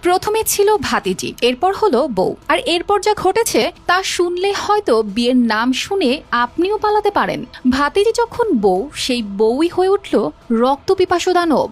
প্রথমে ছিল ভাতিজি, এরপর হলো বউ, আর এরপর যা ঘটেছে তা শুনলে হয়তো বিয়ের নাম শুনে আপনিও পালাতে পারেন। ভাতিজি যখন বউ, সেই বউই হয়ে উঠল রক্তপিপাসু দানব।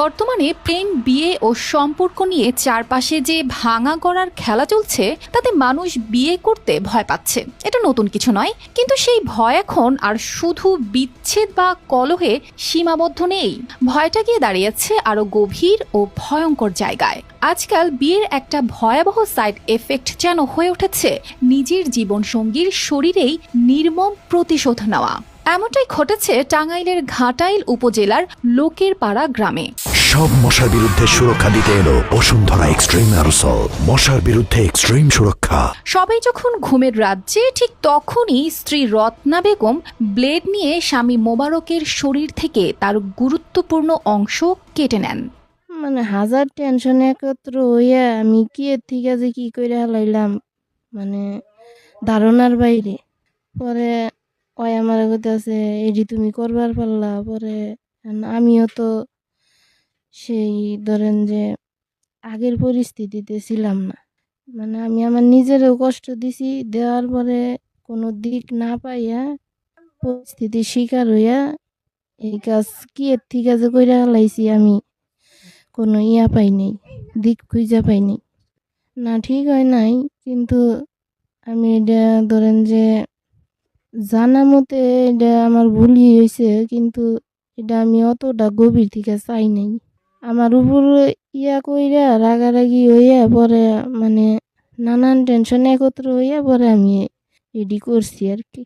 বর্তমানে প্রেম, বিয়ে ও সম্পর্ক নিয়ে চারপাশে যে ভাঙা গড়ার খেলা চলছে, তাতে মানুষ বিয়ে করতে ভয় পাচ্ছে। এটা নতুন কিছু নয়, কিন্তু সেই ভয় এখন আর শুধু বিচ্ছেদ বা কলহে সীমাবদ্ধ নেই। ভয়টা গিয়ে দাঁড়িয়েছে আরো গভীর ও ভয়ঙ্কর জায়গায়। আজকাল বিয়ের একটা ভয়াবহ সাইড এফেক্ট যেন হয়ে উঠেছে নিজের জীবনসঙ্গীর শরীরেই নির্মম প্রতিশোধ নেওয়া। এমনটাই ঘটেছে টাঙ্গাইলের ঘাটাইল উপজেলার লোকের পাড়া গ্রামে। সব মশার বিরুদ্ধে সুরক্ষা দিতে এলো বসুন্ধরা এক্সট্রিম অ্যারোসল, মশার বিরুদ্ধে এক্সট্রিম সুরক্ষা। সবাই যখন ঘুমের রাজ্যে, ঠিক তখনই স্ত্রী রত্না বেগম ব্লেড নিয়ে স্বামী মোবারকের শরীর থেকে তার গুরুত্বপূর্ণ অংশ কেটে নেন। মানে হাজার টেনশন একত্র হইয়া আমি কি এর থেকে যে কি করে হালাইলাম, মানে ধারণার বাইরে। পরে ওই আমার আছে এটি তুমি করবার পারলা। পরে আমিও তো সেই ধরেন যে আগের পরিস্থিতিতে ছিলাম না, মানে আমি আমার নিজেরও কষ্ট দিছি, দেওয়ার পরে কোনো দিক না পাইয়া পরিস্থিতির শিকার হইয়া এই কাজ কি এর থেকে যে কইরা হালাইছি আমি কোনো পাই নাই, দিক খুঁজা পাই নাই। না ঠিক হয় নাই, কিন্তু আমি এটা ধরেন যে জানা মতে এটা আমার ভুলই হয়েছে, কিন্তু এটা আমি অতটা গভীর থেকে চাই নাই। আমার উপর কইরা রাগারাগি হইয়া পরে মানে নানান টেনশন একত্র হইয়া পরে আমি এডি করছি আর কি।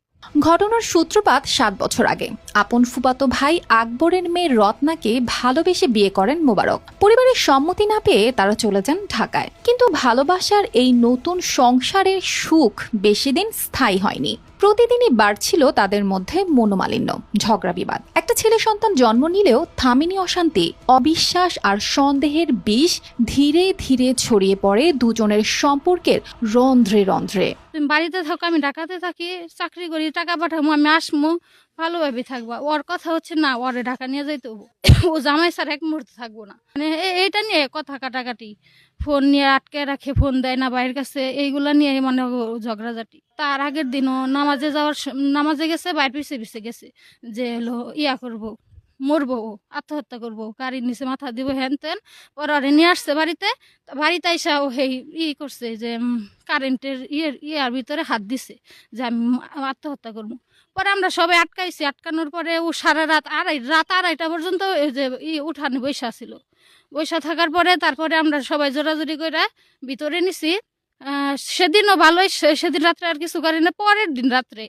ঘটনার সূত্রপাত 7 বছর আগে। আপন ফুফাতো ভাই আকবরের মেয়ে রত্নাকে ভালোবেসে বিয়ে করেন মোবারক। পরিবারের সম্মতি না পেয়ে তারা চলে যান ঢাকায়। কিন্তু ভালোবাসার এই নতুন সংসারের সুখ বেশি দিন স্থায়ী হয়নি। প্রতিদিনই বাড়ছিল তাদের মধ্যে মনোমালিন্য, ঝগড়া বিবাদ। একটা ছেলে সন্তান জন্ম নিলেও থামেনি অশান্তি। অবিশ্বাস আর সন্দেহের বিষ ধীরে ধীরে ছড়িয়ে পড়ে দুজনের সম্পর্কের রন্ধ্রে রন্ধ্রে। তুমি বাড়িতে থাকো, আমি ঢাকাতে থাকি, চাকরি করি, টাকা পাঠাবো, আমি আসমো, ভালোভাবে থাকবা। ওর কথা হচ্ছে না, ওরে ঢাকা নিয়ে যাইতে হবো, ও জামাই স্যার এক মুহূর্তে থাকবো না। মানে এইটা নিয়ে কথা কাটাকাটি, ফোন নিয়ে আটকে রাখে, ফোন দেয় না বাইরের কাছে, এইগুলা নিয়ে মানে ঝগড়াঝাটি। তার আগের দিনও নামাজে গেছে, বাইর পিছিয়ে গেছে যে হলো করবো, মরবো, আত্মহত্যা করবো, গাড়ির নিচে মাথা দিব, হ্যান তেন। পরে নিয়ে আসছে বাড়িতে আইসা ও করছে যে কারেন্টের ইয়ার ভিতরে হাত দিছে যে আমি আত্মহত্যা করবো। পরে আমরা সবাই আটকাইছি, আটকানোর পরে ও সারা রাত আড়াইটা পর্যন্ত যে উঠানে বৈশা ছিল। বৈশা থাকার পরে তারপরে আমরা সবাই জোরাজোরি করে ভিতরে নিছি। সেদিনও ভালোই, সেদিন রাত্রে আর কিছু করি না। পরের দিন রাত্রে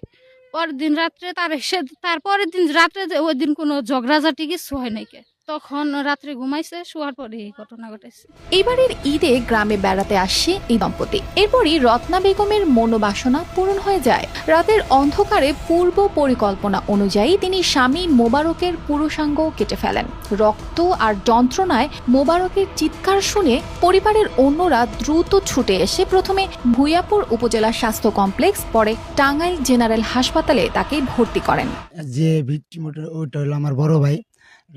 তারপরের দিন রাত্রে ওই দিন কোনো ঝগড়াঝাটি কিছু হয় নাই। তখন রাত্রে ঘুমাইছে, শোয়ার পরে এই ঘটনা ঘটেছে। এবারের ঈদে গ্রামে বেড়াতে আসে এই দম্পতি। এরপরই রত্না বেগমের মনোবাসনা পূরণ হয়ে যায়। রাতের অন্ধকারে পূর্ব পরিকল্পনা অনুযায়ী তিনি স্বামী মোবারকের পুরুষাঙ্গ কেটে ফেলেন। রক্ত আর যন্ত্রণায় মোবারকের চিৎকার শুনে পরিবারের অন্যরা দ্রুত ছুটে এসে প্রথমে ভুইয়াপুর উপজেলা স্বাস্থ্য কমপ্লেক্স, পরে টাঙ্গাইল জেনারেল হাসপাতালে তাকে ভর্তি করেন। যে ভিকটিম ওটা হলো আমার বড় ভাই।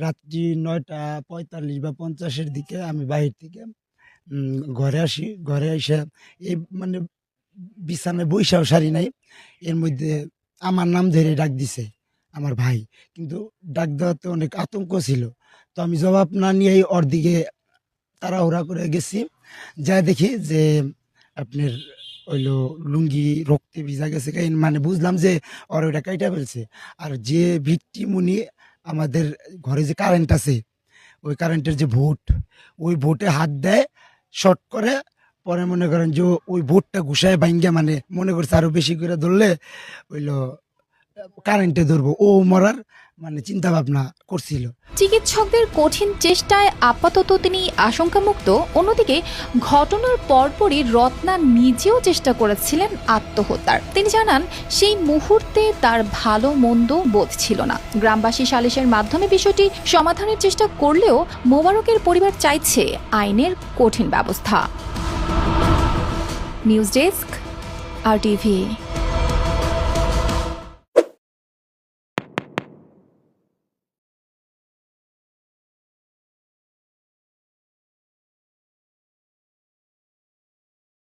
রাত্রি 9:45 বা 50 দিকে আমি বাইরে থেকে ঘরে আসি। ঘরে এসে এই মানে বিছানায় বৈশাও সারি নাই, এর মধ্যে আমার নাম ধরে ডাক দিছে আমার ভাই। কিন্তু ডাক দেওয়াতে অনেক আতঙ্ক ছিল, তো আমি জবাব না নিয়ে ওর দিকে তাড়াহুড়া করে গেছি। যা দেখি যে আপনার হইলো লুঙ্গি রক্তে ভিজা গেছে, মানে বুঝলাম যে ওর ওইটা কাইটা ফেলছে। আর যে ভিকটিম উনি আমাদের ঘরে যে কারেন্ট আছে, ওই কারেন্টের যে ভোট, ওই ভোটে হাত দেয়, শর্ট করে। পরে মনে করেন যে ওই ভোটটা ঘুষায় ভাঙ্গা, মানে মনে করছে আরো বেশি করে ধরলে হইলো কারেন্টে ধরবো, ও মরার মানে চিন্তা ভাবনা করছিল। চিকিৎসকদের কঠিন চেষ্টায় আপাতত তিনি আশঙ্কামুক্ত। অন্যদিকে ঘটনার পরপরই রত্না নিজেও চেষ্টা করেছিলেন আত্মহত্যার। তিনি জানান সেই মুহূর্তে তার ভালো মন্দ বোধ ছিল না। গ্রামবাসী সালিশের মাধ্যমে বিষয়টি সমাধানের চেষ্টা করলেও মোবারকের পরিবার চাইছে আইনের কঠিন ব্যবস্থা। News desk, RTV।